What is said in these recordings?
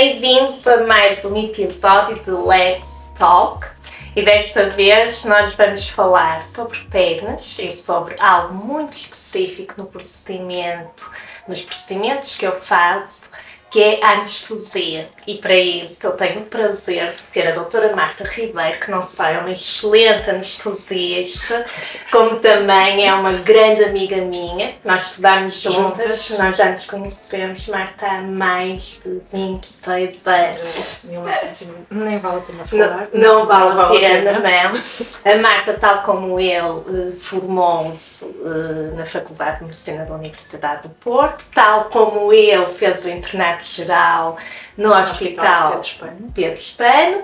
Bem-vindos a mais um episódio de Let's Talk e desta vez nós vamos falar sobre pernas e sobre algo muito específico nos procedimentos que eu faço, que é a anestesia. E para isso eu tenho o prazer de ter a doutora Marta Ribeiro, que não só é uma excelente anestesista, como também é uma grande amiga minha. Nós estudamos juntas, nós já nos conhecemos, Marta, há mais de 26 anos. Nem vale a pena falar. Não vale a pena, não. A Marta, tal como eu, formou-se na Faculdade de Medicina da Universidade do Porto, tal como eu, fez o internato geral no Hospital Pedro Espano,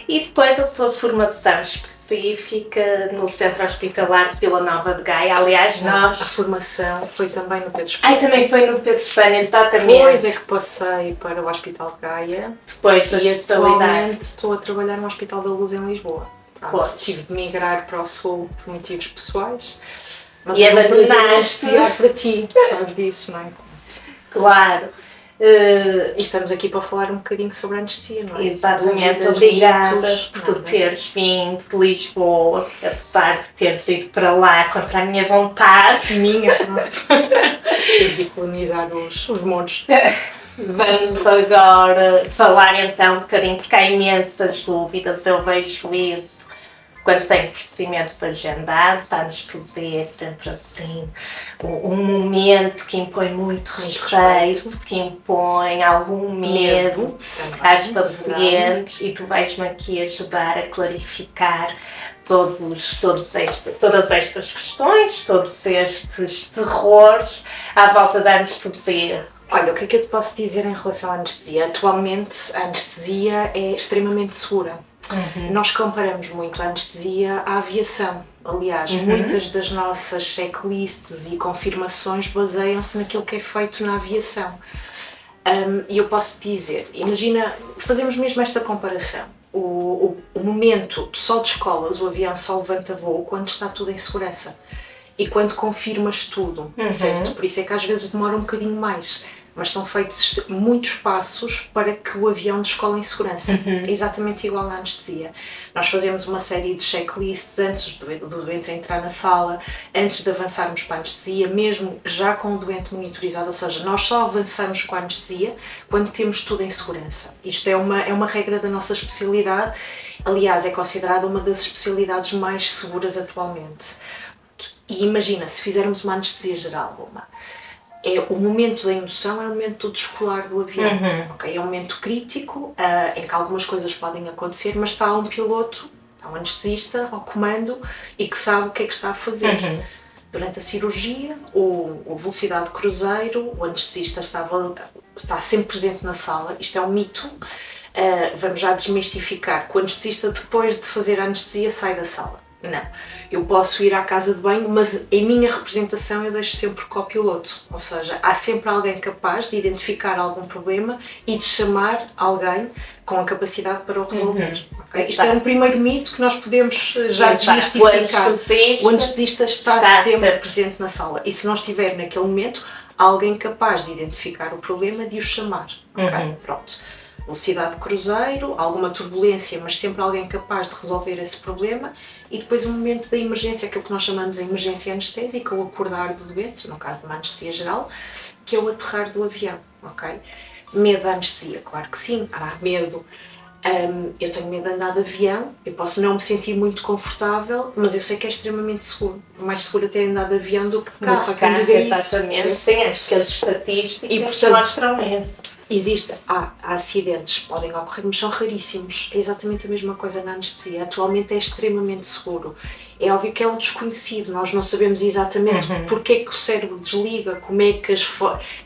e depois a sua formação específica no Centro Hospitalar de Vila Nova de Gaia. Aliás, A formação foi também no Pedro Espano. Também foi no Pedro Espano, exatamente. Depois é que passei para o Hospital de Gaia. Depois da e especialidade. atualmente estou a trabalhar no Hospital da Luz em Lisboa. Tive de migrar para o Sul por motivos pessoais. Mas E é um prazer abandonaste anestesiar para ti, sabes disso, não é? Claro. E estamos aqui para falar um bocadinho sobre a anestesia, não é? Exatamente, obrigada por tu teres vindo de Lisboa, apesar de teres ido para lá contra a minha vontade. Pronto. Temos de colonizar os montes. Vamos agora falar então um bocadinho, porque há imensas dúvidas, eu vejo isso quando tenho procedimentos agendados. A anestesia é sempre assim, um momento que impõe muito respeito, que impõe algum medo às pacientes, e tu vais-me aqui ajudar a clarificar todas estas questões, todos estes terrores à volta da anestesia. Olha, o que é que eu te posso dizer em relação à anestesia? Atualmente a anestesia é extremamente segura. Nós comparamos muito a anestesia à aviação. Aliás, muitas das nossas checklists e confirmações baseiam-se naquilo que é feito na aviação. E eu posso te dizer, imagina, fazemos mesmo esta comparação. O momento, tu só descolas, o avião só levanta voo quando está tudo em segurança. E quando confirmas tudo, certo? Por isso é que às vezes demora um bocadinho mais. Mas são feitos muitos passos para que o avião descole em segurança. É exatamente igual à anestesia. Nós fazemos uma série de checklists antes do doente entrar na sala, antes de avançarmos para a anestesia, mesmo já com o doente monitorizado, ou seja, nós só avançamos com a anestesia quando temos tudo em segurança. Isto é uma regra da nossa especialidade, aliás, é considerada uma das especialidades mais seguras atualmente. E imagina, se fizermos uma anestesia geral, o momento da indução é o momento do descolar do avião, okay? É um momento crítico em que algumas coisas podem acontecer, mas está um piloto, está um anestesista ao comando e que sabe o que é que está a fazer. Durante a cirurgia, o velocidade de cruzeiro, o anestesista está sempre presente na sala. Isto é um mito. Vamos já desmistificar que o anestesista, depois de fazer a anestesia, sai da sala. Não, eu posso ir à casa de banho, mas em minha representação eu deixo sempre o copiloto, ou seja, há sempre alguém capaz de identificar algum problema e de chamar alguém com a capacidade para o resolver. Okay? Isto é um primeiro mito que nós podemos já desmistificar. O anestesista está sempre presente na sala e se não estiver naquele momento, há alguém capaz de identificar o problema, de o chamar. Okay? Pronto. Velocidade de cruzeiro, alguma turbulência, mas sempre alguém capaz de resolver esse problema, e depois um momento da emergência, aquilo que nós chamamos de emergência anestésica, ou acordar do doente, no caso de uma anestesia geral, que é o aterrar do avião, ok? Medo da anestesia, claro que sim, há medo. Eu tenho medo de andar de avião, eu posso não me sentir muito confortável, mas eu sei que é extremamente seguro. Mais seguro até andar de avião do que de carro. Exatamente, sim, acho que as estatísticas e, portanto, mostram isso. Há acidentes, podem ocorrer, mas são raríssimos. É exatamente a mesma coisa na anestesia. Atualmente é extremamente seguro. É óbvio que é um desconhecido, nós não sabemos exatamente porque é que o cérebro desliga, como é que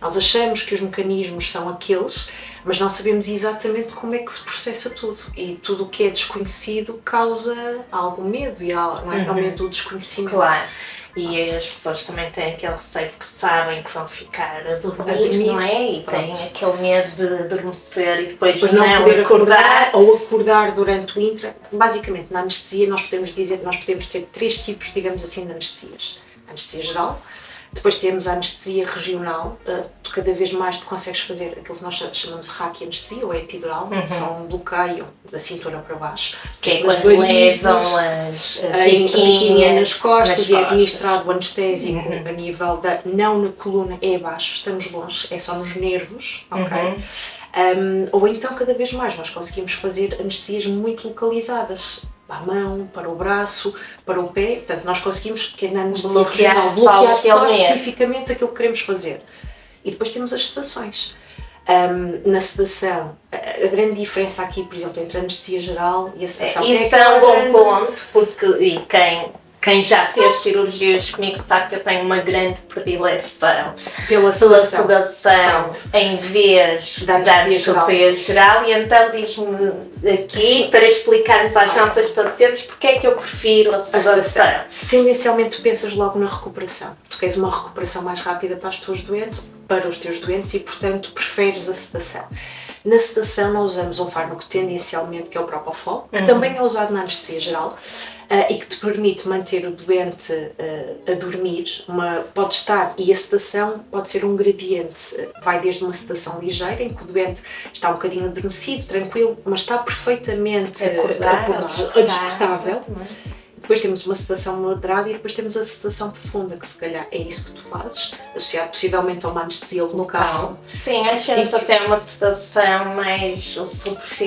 nós achamos que os mecanismos são aqueles, mas não sabemos exatamente como é que se processa tudo. E tudo o que é desconhecido causa algum medo, e não é? É o medo do desconhecimento. Claro. E as pessoas também têm aquele receio porque sabem que vão ficar a dormir, não é? E têm aquele medo de adormecer e depois não poder acordar ou acordar durante o intra. Basicamente, na anestesia nós podemos ter 3 tipos, digamos assim, de anestesias. A anestesia geral, depois temos a anestesia regional, tu cada vez mais tu consegues fazer aquilo que nós chamamos de raquianestesia ou epidural, que são um bloqueio da cintura para baixo. Que é quando levam a biquinha nas costas e é administrado o anestésico a nível não na coluna, é abaixo, estamos longe, é só nos nervos, ok? Ou então cada vez mais nós conseguimos fazer anestesias muito localizadas. Para a mão, para o braço, para o pé, portanto nós conseguimos que na anestesia regional bloquear só especificamente aquilo que queremos fazer. E depois temos as sedações. Na sedação, a grande diferença aqui, por exemplo, entre a anestesia geral e a sedação... Isso é um bom ponto, porque quem já fez cirurgias comigo sabe que eu tenho uma grande predileção pela sedação em vez da anestesia geral, e então diz-me aqui, para explicarmos às nossas pacientes porque é que eu prefiro a sedação. Tendencialmente tu pensas logo na recuperação, tu queres uma recuperação mais rápida para os teus doentes e portanto preferes a sedação. Na sedação nós usamos um fármaco tendencialmente que é o Propofol, que também é usado na anestesia geral e que te permite manter o doente a dormir, pode estar, e a sedação pode ser um gradiente, vai desde uma sedação ligeira em que o doente está um bocadinho adormecido, tranquilo, mas está perfeitamente acordado, despertável. Depois temos uma sedação moderada e depois temos a sedação profunda, que se calhar é isso que tu fazes, associado possivelmente a uma anestesia local. Sim, às vezes até uma sedação mais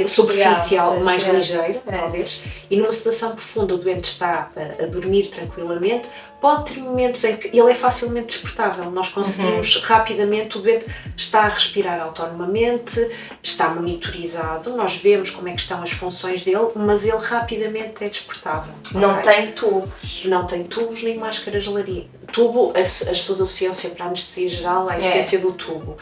superficial, mais ligeira, talvez. E numa sedação profunda o doente está a dormir tranquilamente, pode ter momentos em que ele é facilmente despertável, nós conseguimos rapidamente, o doente está a respirar autonomamente, está monitorizado, nós vemos como é que estão as funções dele, mas ele rapidamente é despertável. Não tem tubos. Não tem tubos nem máscaras laringe. Tubo, as pessoas associam sempre à anestesia geral à existência do tubo.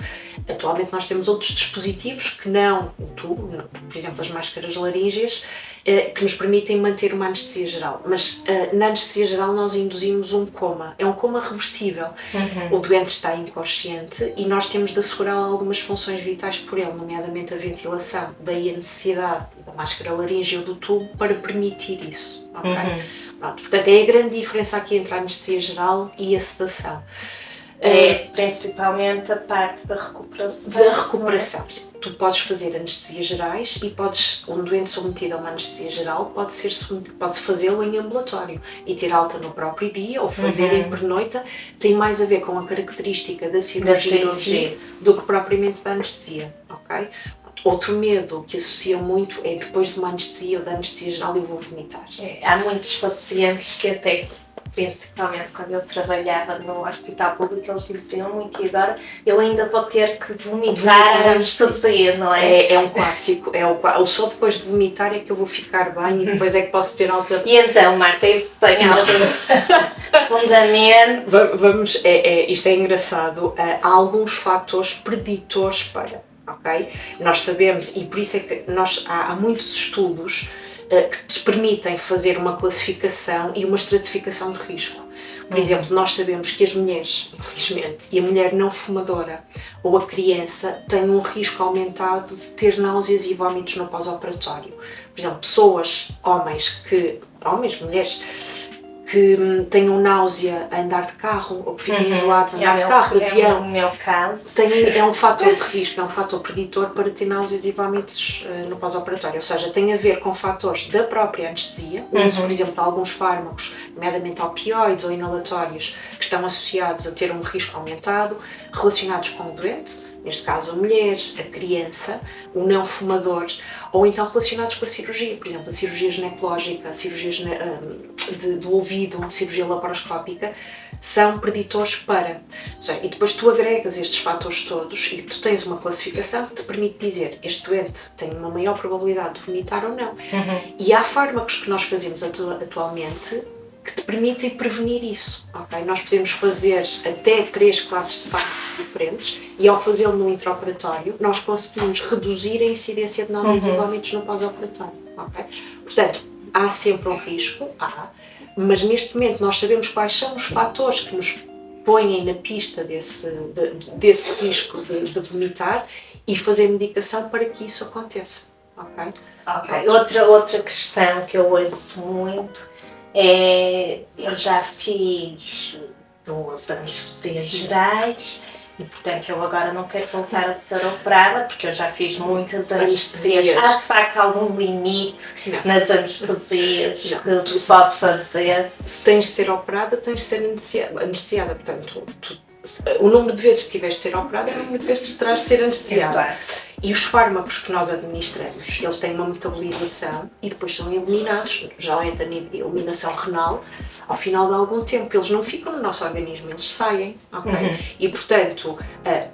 Atualmente nós temos outros dispositivos que não o tubo, por exemplo as máscaras laríngeas, que nos permitem manter uma anestesia geral. Mas na anestesia geral nós induzimos um coma. É um coma reversível. O doente está inconsciente e nós temos de assegurar algumas funções vitais por ele, nomeadamente a ventilação. Daí a necessidade da máscara laringe ou do tubo para permitir isso. Okay? Pronto, portanto, é a grande diferença aqui entre a anestesia geral e a sedação. É principalmente a parte da recuperação. Tu podes fazer anestesias gerais e um doente submetido a uma anestesia geral pode fazê-lo em ambulatório e ter alta no próprio dia ou fazer em pernoita. Tem mais a ver com a característica da cirurgia em si do que propriamente da anestesia. Okay? Outro medo que associam muito é depois de uma anestesia ou da anestesia geral eu vou vomitar. Há muitos pacientes que até, principalmente quando eu trabalhava no hospital público, eles diziam muito, e agora eu ainda vou ter que vomitar a anestesia, não é? É um clássico, ou só depois de vomitar é que eu vou ficar bem e depois é que posso ter alta... E então, Marta, isso tem algum fundamento? Isto é engraçado, há alguns fatores preditores para... Okay? Nós sabemos, e por isso é que há muitos estudos que te permitem fazer uma classificação e uma estratificação de risco. Por exemplo, nós sabemos que as mulheres, infelizmente, e a mulher não fumadora ou a criança têm um risco aumentado de ter náuseas e vômitos no pós-operatório. Por exemplo, mulheres que tenham náusea a andar de carro ou que fiquem enjoados a andar de carro, de avião, no meu caso. É um fator de risco, é um fator preditor para ter náuseas e vômitos no pós-operatório. Ou seja, tem a ver com fatores da própria anestesia, o uso, por exemplo, de alguns fármacos, nomeadamente opioides ou inalatórios, que estão associados a ter um risco aumentado, relacionados com o doente, neste caso a mulher, a criança, o não fumador, ou então relacionados com a cirurgia, por exemplo, a cirurgia ginecológica, a cirurgia do ouvido, a cirurgia laparoscópica, são preditores para. E depois tu agregas estes fatores todos e tu tens uma classificação que te permite dizer este doente tem uma maior probabilidade de vomitar ou não. E há fármacos que nós fazemos atualmente que te permitem prevenir isso. Okay? Nós podemos fazer até 3 classes de fármacos diferentes e ao fazê-lo no intraoperatório nós conseguimos reduzir a incidência de náuseas e vômitos no pós-operatório. Okay? Portanto, há sempre um risco, Mas neste momento nós sabemos quais são os fatores que nos põem na pista desse risco de vomitar e fazer medicação para que isso aconteça. Ok? Ok. Outra questão que eu ouço muito é, eu já fiz 2 anestesias gerais e, portanto, eu agora não quero voltar a ser operada porque eu já fiz muitas anestesias. Há, de facto, algum limite nas anestesias que se pode fazer? Se tens de ser operada, tens de ser anestesiada. Portanto, o número de vezes que tiveres de ser operada é o número de vezes que terás de ser anestesiada. Exato. E os fármacos que nós administramos, eles têm uma metabolização e depois são eliminados, geralmente a nível de eliminação renal, ao final de algum tempo. Eles não ficam no nosso organismo, eles saem, ok? E portanto,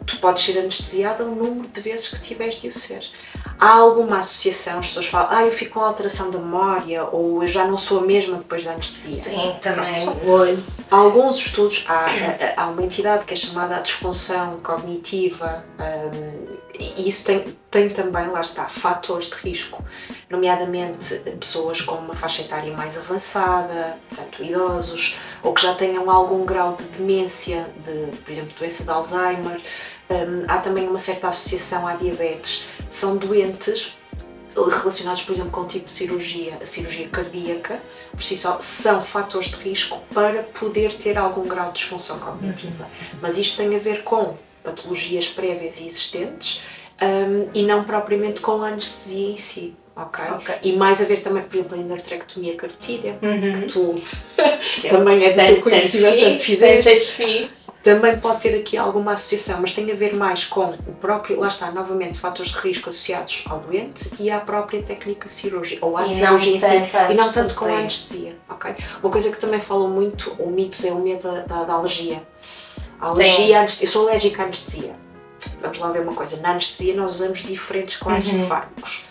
tu podes ser anestesiada o número de vezes que tiveres de o ser. Há alguma associação, as pessoas falam, eu fico com alteração da memória, ou eu já não sou a mesma depois da anestesia. Sim, também hoje. Há alguns estudos, há uma entidade que é chamada a disfunção cognitiva, e isso tem também, lá está, fatores de risco, nomeadamente pessoas com uma faixa etária mais avançada, portanto idosos, ou que já tenham algum grau de demência, por exemplo, doença de Alzheimer. Há também uma certa associação à diabetes. São doentes relacionados, por exemplo, com o tipo de cirurgia, a cirurgia cardíaca, por si só, são fatores de risco para poder ter algum grau de disfunção cognitiva. Mas isto tem a ver com patologias prévias e existentes e não propriamente com a anestesia em si. Okay? E mais a ver também, por exemplo, a endarterectomia carotídea, que tu também é do teu conhecimento, tanto fizeste. Também pode ter aqui alguma associação, mas tem a ver mais com o próprio, lá está, novamente, fatores de risco associados ao doente e à própria técnica cirúrgica, ou à cirurgia em si, e não tanto com a anestesia, ok? Uma coisa que também falam muito, ou mitos, é o medo da alergia. A alergia, eu sou alérgica à anestesia. Vamos lá ver uma coisa, na anestesia nós usamos diferentes classes de fármacos.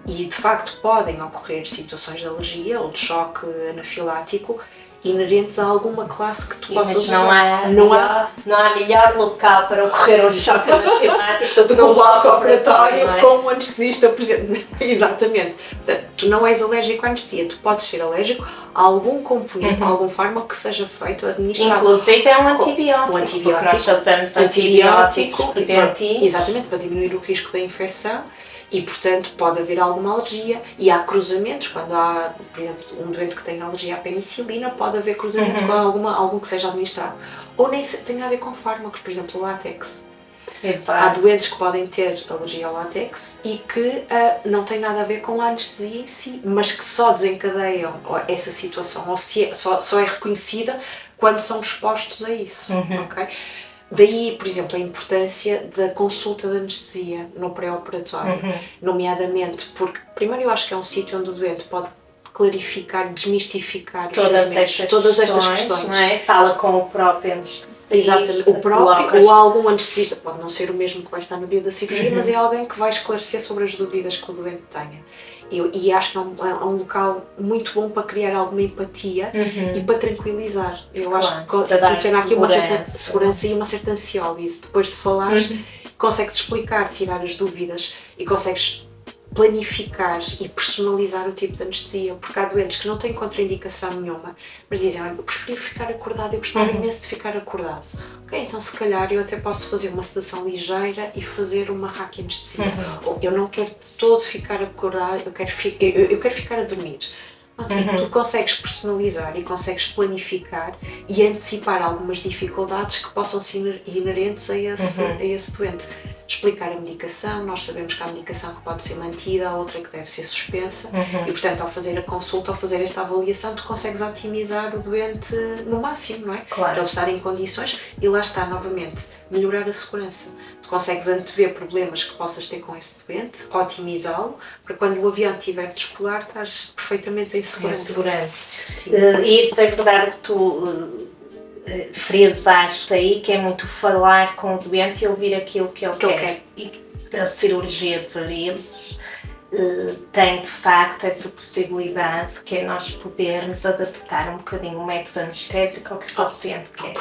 E de facto podem ocorrer situações de alergia ou de choque anafilático inerentes a alguma classe que tu possas usar. Não há melhor local para ocorrer um choque anafilático do que um bloco operatório, como anestesista, por exemplo. Exatamente. Portanto, tu não és alérgico à anestesia, tu podes ser alérgico a algum componente, a algum fármaco que seja feito, administrado. Inclusive é um antibiótico. Porque nós fazemos antibióticos preventivo. Exatamente, para diminuir o risco da infecção. E, portanto, pode haver alguma alergia e há cruzamentos, quando há, por exemplo, um doente que tem alergia à penicilina, pode haver cruzamento com algum que seja administrado. Ou nem tem a ver com fármacos, por exemplo, o látex. Exato. Há doentes que podem ter alergia ao látex e que não tem nada a ver com a anestesia em si, mas que só desencadeiam essa situação, ou só é reconhecida quando são expostos a isso. Okay? Daí, por exemplo, a importância da consulta de anestesia no pré-operatório, nomeadamente porque, primeiro, eu acho que é um sítio onde o doente pode clarificar, desmistificar todas estas questões. Não é? Fala com o próprio anestesista. Exatamente, o próprio ou algum anestesista, pode não ser o mesmo que vai estar no dia da cirurgia, mas é alguém que vai esclarecer sobre as dúvidas que o doente tenha. E acho que é um local muito bom para criar alguma empatia e para tranquilizar. Eu acho que funciona aqui uma certa segurança e uma certa ansiólise. Depois de falares, consegues explicar, tirar as dúvidas e consegues planificar e personalizar o tipo de anestesia, porque há doentes que não têm contraindicação nenhuma, mas dizem, eu preferi ficar acordado, eu gostava imenso de ficar acordado. Ok, então se calhar eu até posso fazer uma sedação ligeira e fazer uma raquianestesia. Ou eu não quero de todo ficar acordado, eu quero ficar a dormir. Okay. Tu consegues personalizar e consegues planificar e antecipar algumas dificuldades que possam ser inerentes a esse doente. Explicar a medicação, nós sabemos que há medicação que pode ser mantida, há outra que deve ser suspensa e, portanto, ao fazer a consulta, ao fazer esta avaliação, tu consegues otimizar o doente no máximo, não é? Claro. Para ele estar em condições e lá está, novamente, melhorar a segurança. Tu consegues antever problemas que possas ter com esse doente, otimizá-lo, para quando o avião estiver de descolar, estás perfeitamente em segurança. E isso é verdade que tu frisaste aí, que é muito falar com o doente e ouvir aquilo que ele quer. E a cirurgia de varizes tem de facto essa possibilidade que é nós podermos adaptar um bocadinho o método anestésico ao que o paciente quer.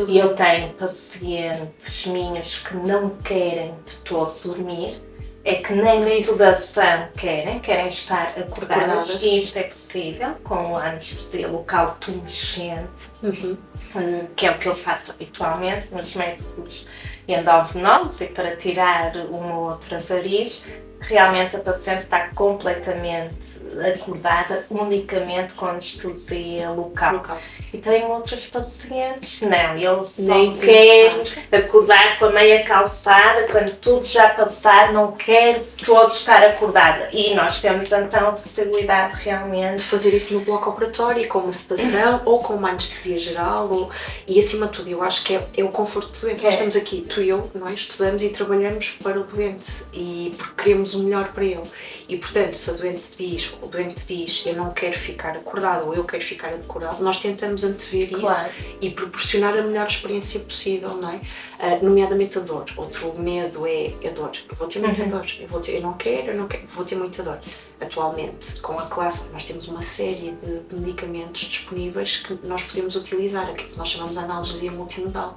E eu tenho pacientes minhas que não querem de todo dormir é que nem sedação querem estar acordadas, e isto é possível com a anestesia local tumescente, que é o que eu faço habitualmente nos métodos endovenosos e para tirar uma ou outra variz. Realmente a paciente está completamente acordada unicamente com anestesia local. E tenho outros pacientes, não, eu só quero acordar com a meia calçada, quando tudo já passar, não quero todo estar acordada. E nós temos então a possibilidade realmente de fazer isso no bloco operatório, com uma sedação ou com uma anestesia geral, e acima de tudo eu acho que é o conforto do doente. Nós estamos aqui, tu e eu, não é? Estudamos e trabalhamos para o doente e porque queremos o melhor para ele. E portanto, se o doente diz eu não quero ficar acordado ou eu quero ficar acordado, nós tentamos antever isso e proporcionar a melhor experiência possível, não é? Nomeadamente a dor. Outro medo é a dor. Eu vou ter muita dor, eu não quero, vou ter muita dor. Atualmente, com a classe, nós temos uma série de medicamentos disponíveis que nós podemos utilizar, aquilo que nós chamamos de analgesia multimodal.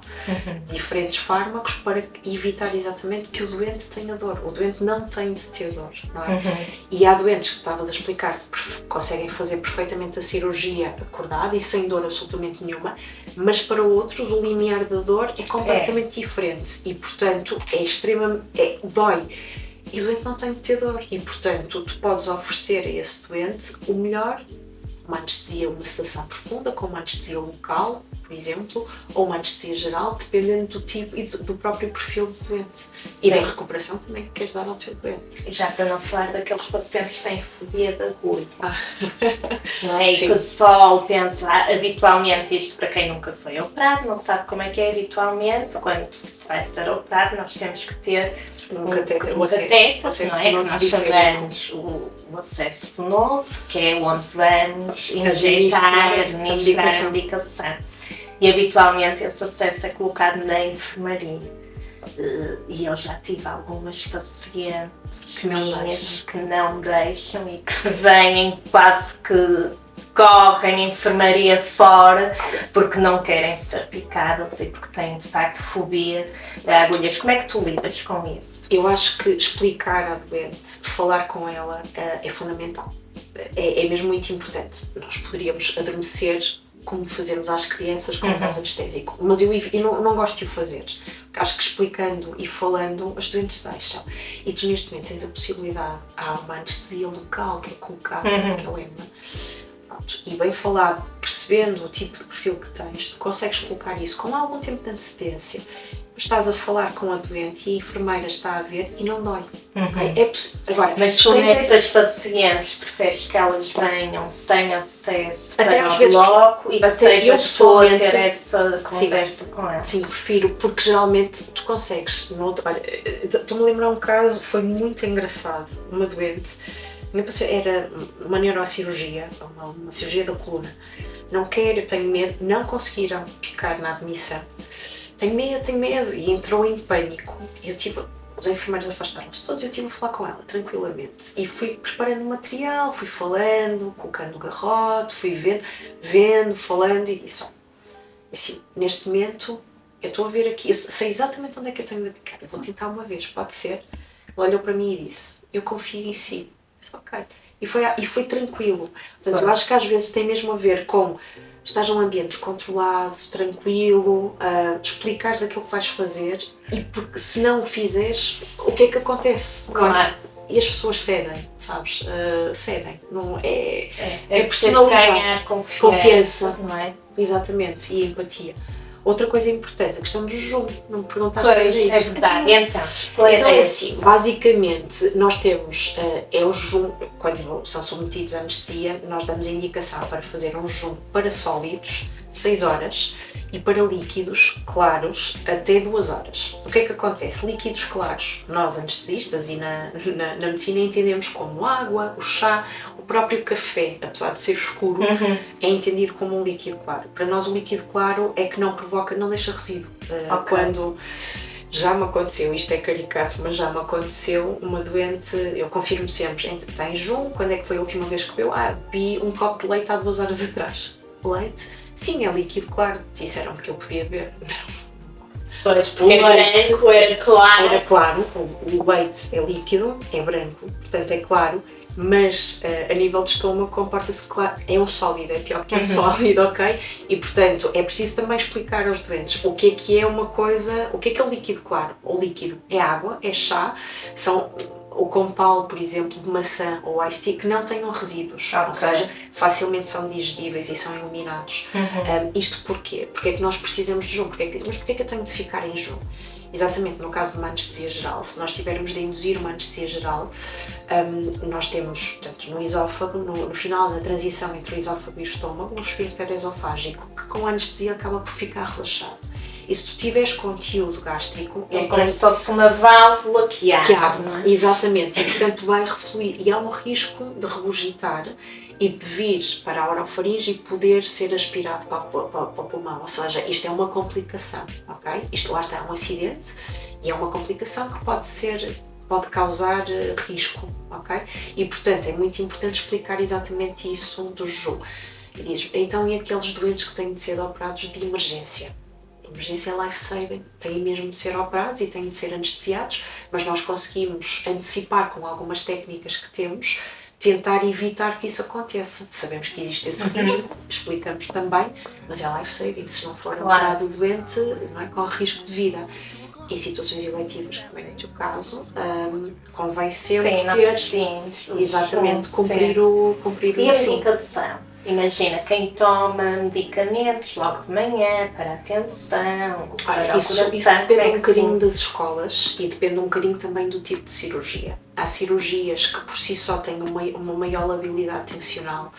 Diferentes fármacos para evitar exatamente que o doente tenha dor. O doente não tem de ter dor, não é? E há doentes que estavas a explicar que conseguem fazer perfeitamente a cirurgia acordada e sem dor absolutamente nenhuma, mas para outros o limiar da dor é completamente diferente e, portanto, dói. E o doente não tem de ter dor e, portanto, tu podes oferecer a esse doente o melhor, uma anestesia, uma sedação profunda, com uma anestesia local, por exemplo, ou uma anestesia geral, dependendo do tipo e do próprio perfil do doente. E da recuperação também que queres dar ao teu doente. E já para não falar daqueles pacientes que têm fobia de agulha. Não é? E que só pensam, habitualmente, isto para quem nunca foi operado, não sabe como é que é habitualmente, quando se vai ser operado, nós temos que ter um catéter, não é? Que nós chamamos o acesso venoso, que é onde vamos injetar, administrar a medicação. E habitualmente esse acesso é colocado na enfermaria. E eu já tive algumas pacientes minhas que não deixam e que vêm quase que correm a enfermaria fora porque não querem ser picadas e porque têm de facto fobia de agulhas. Como é que tu lidas com isso? Eu acho que explicar à doente, falar com ela é fundamental. É mesmo muito importante. Nós poderíamos adormecer como fazemos às crianças com o gás anestésico, mas eu não gosto de o fazer. Acho que explicando e falando, as doentes deixam. E tu neste momento tens a possibilidade, há uma anestesia local que é colocada, que é o EMA. E bem falado, percebendo o tipo de perfil que tens, tu consegues colocar isso com algum tempo de antecedência. Estás a falar com a doente e a enfermeira está a ver e não dói. Okay? Agora, mas tu nessas pacientes preferes que elas venham sem acesso até para o bloco e que sejas tu a ter essa conversa com ela? Sim, prefiro, porque geralmente tu consegues. Olha, estou-me a lembrar um caso, foi muito engraçado. Uma doente, era uma neurocirurgia, uma cirurgia da coluna. Não quero, tenho medo, não conseguiram picar na admissão. Tenho medo, e entrou em pânico. Os enfermeiros afastaram-se todos e eu estive a falar com ela, tranquilamente. E fui preparando o material, fui falando, colocando o garrote, fui vendo, falando e disse, assim, neste momento, eu estou a ver aqui, eu sei exatamente onde é que eu tenho de picar, eu vou tentar uma vez, pode ser? Ela olhou para mim e disse, eu confio em si. Disse, ok. E foi tranquilo. Portanto, eu acho que às vezes tem mesmo a ver com estás num ambiente controlado, tranquilo, explicares aquilo que vais fazer e porque se não o fizeres, o que é que acontece? Claro. E as pessoas cedem, sabes? Cedem. Não é personalizar confiança, não é? Exatamente, e empatia. Outra coisa importante, a questão do jejum. Não me perguntaste ainda isso. É verdade. Então é assim, basicamente, nós temos o jejum, quando são submetidos à anestesia, nós damos a indicação para fazer um jejum para sólidos, 6 horas, e para líquidos claros, até 2 horas. O que é que acontece? Líquidos claros, nós anestesistas e na medicina entendemos como água, o chá, o próprio café, apesar de ser escuro, é entendido como um líquido claro. Para nós o líquido claro é que não deixa resíduo. Quando já me aconteceu, isto é caricato, mas já me aconteceu, uma doente, eu confirmo sempre, tem jejum, quando é que foi a última vez que bebeu? Bebi um copo de leite há 2 horas atrás. Leite? Sim, é líquido claro. Disseram-me que eu podia beber. Não. Pois, porque O leite branco era claro. era claro, o leite é líquido, é branco, portanto é claro, mas a nível de estômago comporta-se claro, é um sólido, é pior que um sólido, ok? E portanto é preciso também explicar aos doentes o que é uma coisa, o que é o líquido claro. O líquido é água, é chá, são o compal, por exemplo, de maçã ou ice tea que não tenham resíduos, ou seja, facilmente são digeríveis e são eliminados. Isto porquê? Porque é que nós precisamos de jejum? Porque é que dizem, mas porquê é que eu tenho de ficar em jejum? Exatamente, no caso de uma anestesia geral, se nós tivermos de induzir uma anestesia geral, nós temos, portanto, no esófago, no final da transição entre o esófago e o estômago, um esfíncter esofágico, que com a anestesia acaba por ficar relaxado. E se tu tiveres conteúdo gástrico, é como se fosse uma válvula que abre, não é? Exatamente, e portanto vai refluir, e há um risco de regurgitar e de vir para a orofaringe e poder ser aspirado para o pulmão, ou seja, isto é uma complicação, ok? Isto lá está, é um acidente e é uma complicação que pode causar risco, ok? E portanto é muito importante explicar exatamente isso do jejum. E diz, então, e aqueles doentes que têm de ser operados de emergência? Emergência life-saving, têm mesmo de ser operados e têm de ser anestesiados, mas nós conseguimos antecipar com algumas técnicas que temos, tentar evitar que isso aconteça. Sabemos que existe esse risco, explicamos também, mas é life-saving, se não for operado o doente, não é, com risco de vida. Em situações eletivas, como é no teu caso, convém sempre cumprir o e a medicação? Imagina, quem toma medicamentos logo de manhã para a tensão, para isso depende um bocadinho das escolas e depende um bocadinho também do tipo de cirurgia. Há cirurgias que por si só têm uma maior labilidade tensional,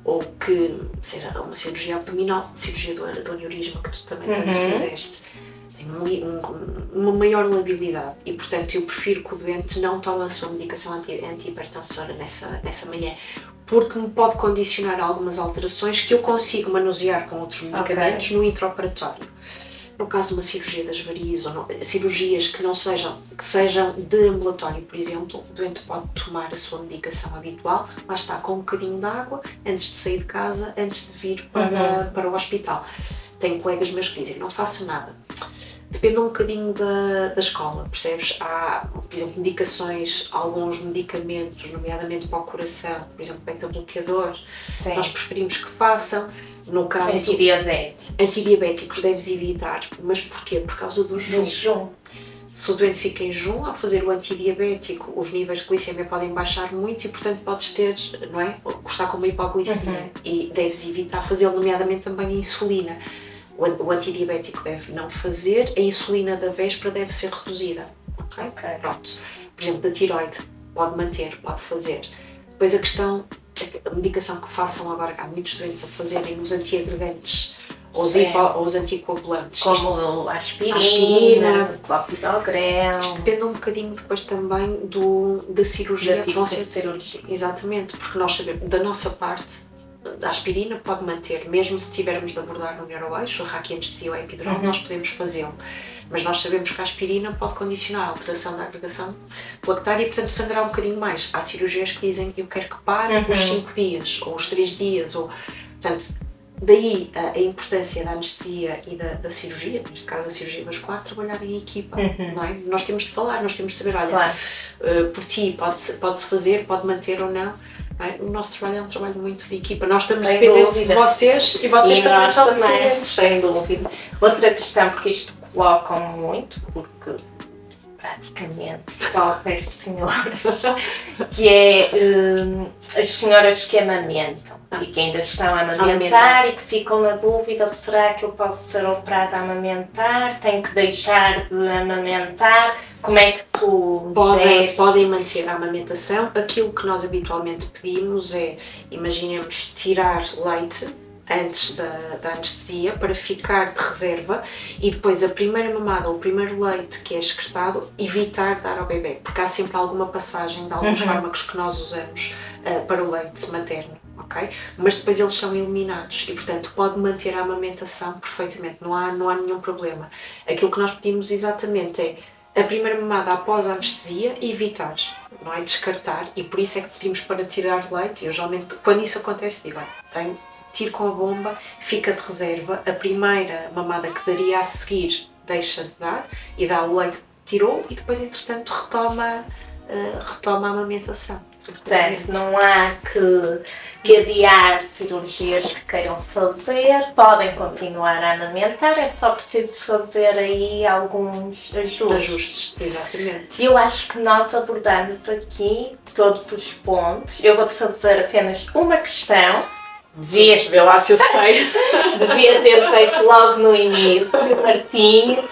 ou que seja uma cirurgia abdominal, cirurgia do aneurisma que tu também fizeste, tem uma maior labilidade e portanto eu prefiro que o doente não tome a sua medicação antihipertensora nessa manhã, porque me pode condicionar algumas alterações que eu consigo manusear com outros medicamentos no intraoperatório. No caso de uma cirurgia das varizes ou cirurgias que sejam de ambulatório, por exemplo, o doente pode tomar a sua medicação habitual, lá está, com um bocadinho de água, antes de sair de casa, antes de vir para o hospital. Tenho colegas meus que dizem, não faço nada. Depende um bocadinho da escola, percebes? Há, por exemplo, indicações, alguns medicamentos, nomeadamente para o coração, por exemplo, beta-bloqueador, nós preferimos que façam. No caso, antidiabéticos deves evitar, mas porquê? Por causa do jejum. Se o doente fica em jejum, ao fazer o antidiabético, os níveis de glicemia podem baixar muito e, portanto, podes ter, não é? Gostar com uma hipoglicemia e deves evitar fazê-lo, nomeadamente também a insulina. O antidiabético deve não fazer, a insulina da véspera deve ser reduzida. Ok? Pronto. Por exemplo, da tiroide, pode manter, pode fazer. Depois a questão, a medicação que façam agora, há muitos doentes a fazerem os antiagregantes ou os anticoagulantes. Como a aspirina, o clopidogrel. Isto depende um bocadinho depois também da cirurgia. Que vão ser cirurgia. Exatamente, porque nós sabemos, da nossa parte, a aspirina pode manter, mesmo se tivermos de abordar no neuroeixo, a raquianestesia ou a epidural, nós podemos fazê-lo. Mas nós sabemos que a aspirina pode condicionar a alteração da agregação lactária e, portanto, sangrar um bocadinho mais. Há cirurgias que dizem que eu quero que pare os 5 dias, ou os 3 dias, portanto, daí a importância da anestesia e da cirurgia, neste caso a cirurgia vascular, trabalhar em equipa, não é? Nós temos de falar, nós temos de saber, olha, por ti pode-se fazer, pode manter ou não. O nosso trabalho é um trabalho muito de equipa. Nós estamos dependentes de vocês e vocês também estão dependentes. Sem dúvida. Outra questão, porque isto colocam muito, porque praticamente qualquer senhora, que é as senhoras que amamentam e que ainda estão a amamentar e que ficam na dúvida, será que eu posso ser operada a amamentar? Tenho que deixar de amamentar? Como é que tu podem manter a amamentação. Aquilo que nós habitualmente pedimos é, imaginemos, tirar leite antes da anestesia para ficar de reserva e depois a primeira mamada ou o primeiro leite que é excretado, evitar dar ao bebê, porque há sempre alguma passagem de alguns fármacos que nós usamos para o leite materno. Okay? Mas depois eles são eliminados e, portanto, pode manter a amamentação perfeitamente, não há nenhum problema. Aquilo que nós pedimos exatamente é a primeira mamada após a anestesia evitar, não é descartar, e por isso é que pedimos para tirar leite. Eu geralmente, quando isso acontece, digo, tiro com a bomba, fica de reserva, a primeira mamada que daria a seguir deixa de dar e dá o leite que tirou e depois, entretanto, retoma a amamentação. Portanto, não há que adiar cirurgias que queiram fazer, podem continuar a amamentar, é só preciso fazer aí alguns ajustes. Exatamente. E eu acho que nós abordamos aqui todos os pontos. Eu vou-te fazer apenas uma questão. Devias ver lá se eu sei. Devia ter feito logo no início, Martinho.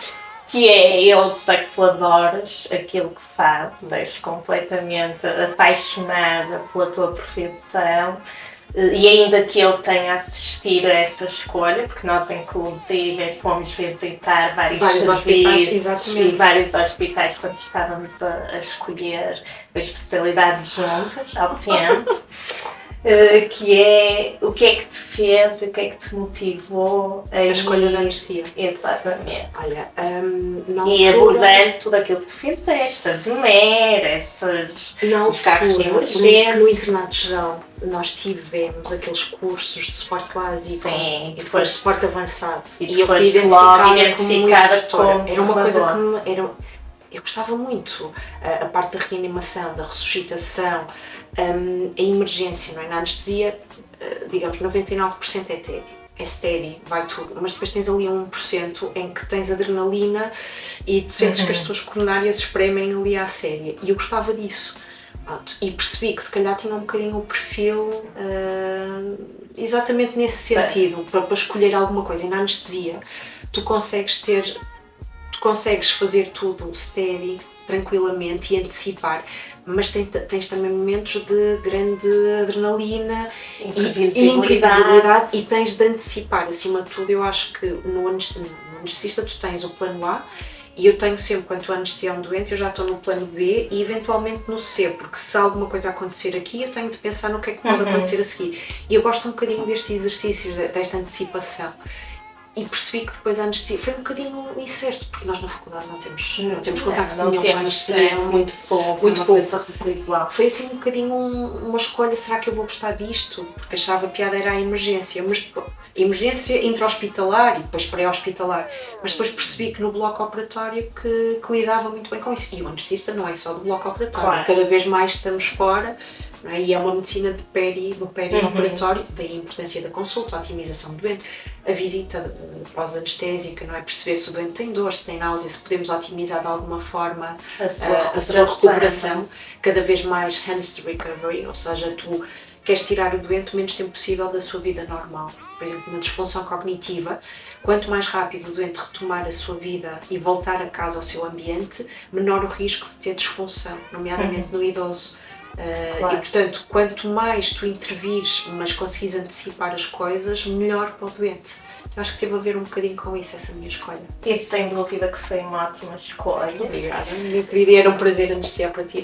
Que é, eu sei que tu adoras aquilo que fazes, és completamente apaixonada pela tua profissão e ainda que eu tenha assistido a essa escolha, porque nós inclusive fomos visitar vários serviços e vários hospitais quando estávamos a escolher a especialidade juntas ao tempo. Que é o que é que te fez, o que é que te motivou a escolha da anestesia. Exatamente. Olha, e abordando tudo aquilo que tu fizeste, a DMER, os carros de emergência. No internato geral nós tivemos aqueles cursos de suporte básico e depois suporte avançado. E eu fui identificada como era uma coisa que eu gostava muito. A parte da reanimação, da ressuscitação, a emergência, não é? Na anestesia, digamos, 99% é TED. É steady, vai tudo, mas depois tens ali 1% em que tens adrenalina e tu sentes que as tuas coronárias espremem ali à séria. E eu gostava disso. E percebi que se calhar tinha um bocadinho o perfil exatamente nesse sentido, para escolher alguma coisa. E na anestesia, tu consegues fazer tudo steady, tranquilamente e antecipar, mas tens também momentos de grande adrenalina e imprevisibilidade e tens de antecipar. Acima de tudo, eu acho que no anestesista tu tens o plano A e eu tenho sempre, quando estou a anestesiar um doente, eu já estou no plano B e eventualmente no C, porque se alguma coisa acontecer aqui, eu tenho de pensar no que é que pode acontecer a seguir. E eu gosto um bocadinho deste exercício, desta antecipação. E percebi que depois a anestesia foi um bocadinho incerto, porque nós na faculdade não temos contacto com nenhum com a anestesia, muito pouco. Foi assim um bocadinho uma escolha, será que eu vou gostar disto? Porque achava piada era a emergência, mas depois, emergência intra-hospitalar e depois pré-hospitalar, mas depois percebi que no bloco operatório que lidava muito bem com isso. E o anestesista não é só do bloco operatório, cada vez mais estamos fora. Não é? E é uma medicina do peri-operatório, daí a importância da consulta, a otimização do doente, a visita pós-anestésica, não é? Perceber se o doente tem dor, se tem náusea, se podemos otimizar de alguma forma a sua recuperação, cada vez mais hands to recovery, ou seja, tu queres tirar o doente o menos tempo possível da sua vida normal. Por exemplo, na disfunção cognitiva, quanto mais rápido o doente retomar a sua vida e voltar a casa ao seu ambiente, menor o risco de ter disfunção, nomeadamente no idoso. E portanto, quanto mais tu intervires, mas conseguires antecipar as coisas, melhor para o doente. Eu acho que teve a ver um bocadinho com isso, essa minha escolha. E sem dúvida que foi uma ótima escolha. Obrigada, minha querida, e era um prazer anestesiar para ti.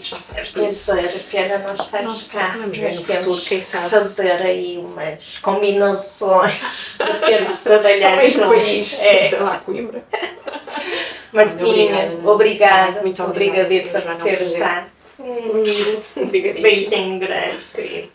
Pena não estares cá. Vamos ver no futuro, quem sabe. Fazer aí umas combinações para termos de trabalhar juntos. Sei lá, Coimbra. Martinha, obrigada. Muito obrigada. Obrigadíssima por ter estado. Obrigadíssima. Beijinho grande, querido.